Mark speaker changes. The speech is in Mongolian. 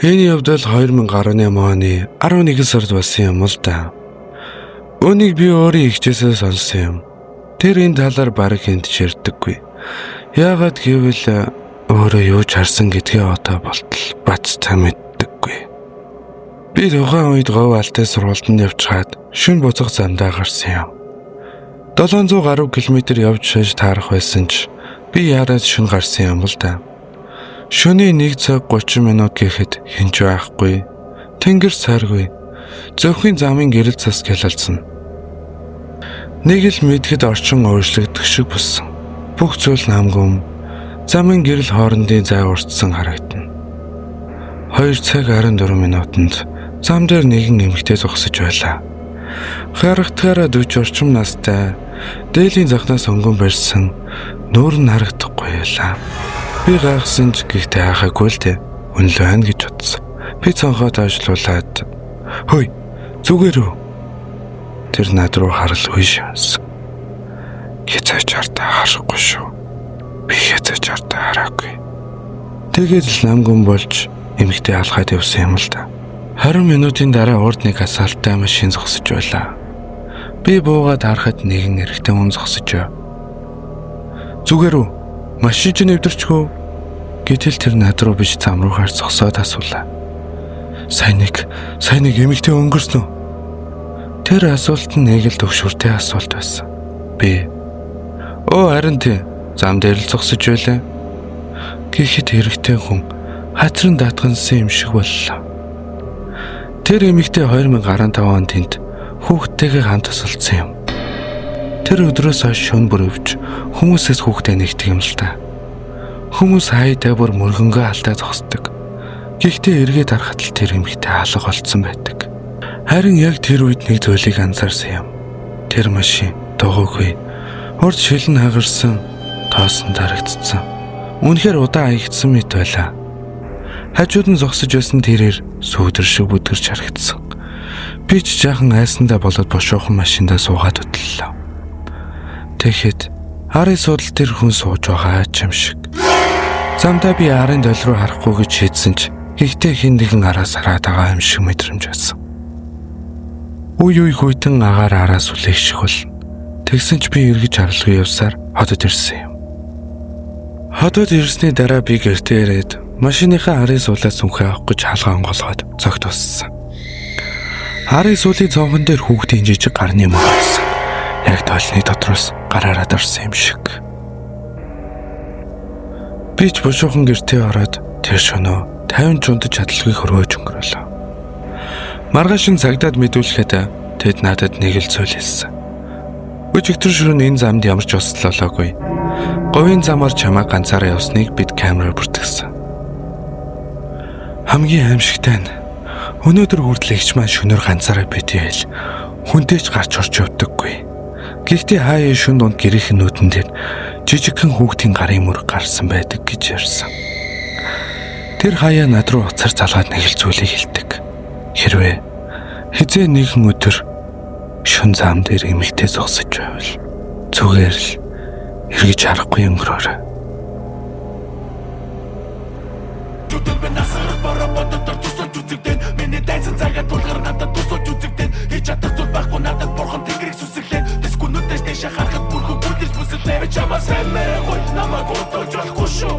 Speaker 1: Миний хувьд л 2018 оны 11 сард болсон юм л да. Үүнийг би өөрийн ихчээсээ сонссон юм. Тэр энэ талаар бараг хэнд ч ярьдаггүй. Яагаад гэвэл өөрөө юу ч харсан гэдгээ одоо болтол бац та мэддэггүй. Би тухайн үед говь алтай сургуультанд явчихад шөнө буцах замдаа гарсан юм. 700 гаруй километр явж шаш таарах байсан ч би яарад шөнө гарсан юм л да. Шөнийн 1 цаг 30 минут гэхэд хинч байхгүй. Тэнгэр саргүй. Зөвхөн замын гэрэл цас гялалцсан. Нэг л мэдхэд орчин өөрчлөгдөх шиг болсон. Бүх зүйл намгүй. Замын гэрэл хоорондын зай уртсан харагдана. 2 цаг 14 минутанд зам дээр нэгэн эмэгтэй зогсож байлаа. Харагдахаараа 40 орчим настай, дээлийн захнаас өнгөн барьсан, нүүр нь харагдахгүй байлаа. Би гайхсан ч гэхдээ хаахаагүй л дээ. Үнэл байна гэж бодсон. Би цонхоо таашлуулад "Хөөе, зүгээр үү?" Тэр над руу харалгүй шивсэн. "Хязгаарч артаа харахгүй шүү. Би хязгаарч артаа хараагүй." Тэгээд л намгүн болж эмэгтэй алхаад явсан юм л да. 20 минутын дараа урд нэг асфальттай машин зогсож байлаа. Би буугаад харахад нэгэн эрэгтэй хүн зогсож байв. "Зүгээр үү? Машин чинь нэвдэрчгүй?" Гэтэл тэр над руу биш зам руу харж зогсоод асуулаа. Сайн нэг эмэгтэй өнгөрсөн үү?" Тэр асуулт нь нэг л төгшөртэй асуулт байсан. Би харин тий, зам дээр л зогсож байлаа. Гэхэд эрэгтэй хүн хацран датгансан юм шиг боллоо. Тэр эмэгтэй 2015 онд тэнд хүүхдтэйгээ хамт тусалсан юм. Тэр өдрөөс хойш шөнө бүр өвч хүмүүсээс хүүхдээ нэгтгэх юм л та. Хүмүүс хайдаа бүр мөргөнгөө алдаа зогсдог. Гэхдээ эргээд харахад л тэр эмэгтэй алга болцсон байдаг. Харин яг тэр үед нэг зүйлийг анзаарсан юм. Тэр машин дугуйгүй. Урд шилэн хагарсан, тоосон дарагдсан. Үнэхээр удаан аягдсан мэт байлаа. Хажууд нь зогсож байсан тэрээр сүүдэр шиг бүдгэрч харагдсан. Би ч жаахан айсандаа болоод бошоохон машиндаа суугаад хөдлөлөө. Тэгэхэд арын судал тэр хүн сууж байгаа юм шиг. Замдаа би арын дойл руу харахгүй гэж шийдсэн ч гэхдээ хин нэгэн араас хараад байгаа юм шиг мэдрэмж байсан. Үе хүйтэн агаар араас үлээх шиг болно. Тэгсэн ч би эргэж харалгүй явсаар хотод ирсэн юм. Хотод ирсний дараа би гэртээ ирээд машиныхаа арын суулаас сүнхээ авах гэж хаалгаа онгоолгоод цогт боссон. Арын суулийн цонхон дээр хүүхдийн жижиг гарны мөр байсан. Яг тоолны дотроос гараараа дарсан юм шиг. Би ч бушуухан гэртээ ороод тэр шөнөө 50 чундаж чадалгүй хөргөөж өнгөрөөлөө. Маргааш нь цагдаад мэдүүлэхэд тэд надад нэг л зүйл хэлсэн. Өчигдөр шөнө энэ замд ямар ч устал олоогүй. Говийн замаар чамаа ганцаараа явсныг бид камераар бүртгэсэн. Хамгийн аимшигтай нь өнөөдөр хүртэл эгч маань шөнөөр ганцаараа бидэл хүнтэй ч гарч орч явдаггүй. Гэхдээ хаяа шөнө донд гэрийнхэн нүдэн дээр жижигхэн хүүхдийн гарын мөр гарсан байдаг гэж ярьсан. Тэр хаяа над руу уцаар залгаад нэг л зүйлийг хэлдэг. Хэрвээ хизээ нэгэн өдөр шөнө зам дээр эмэгтэй зогсож байвал зүгээр л эргэж харахгүй өнгөрөөрэй. Миний дайсан цагаа тулгар надад тусаж үзэгдэн хийж чадах зүйл байхгүй надад бурхан тэнгэрийг сүсэглэн дискүнүүдээс дэше харахад бүрхүү бүдэлж бүсэлээ чамаа сайн мэрэггүй намайг удаж болохгүй шүү.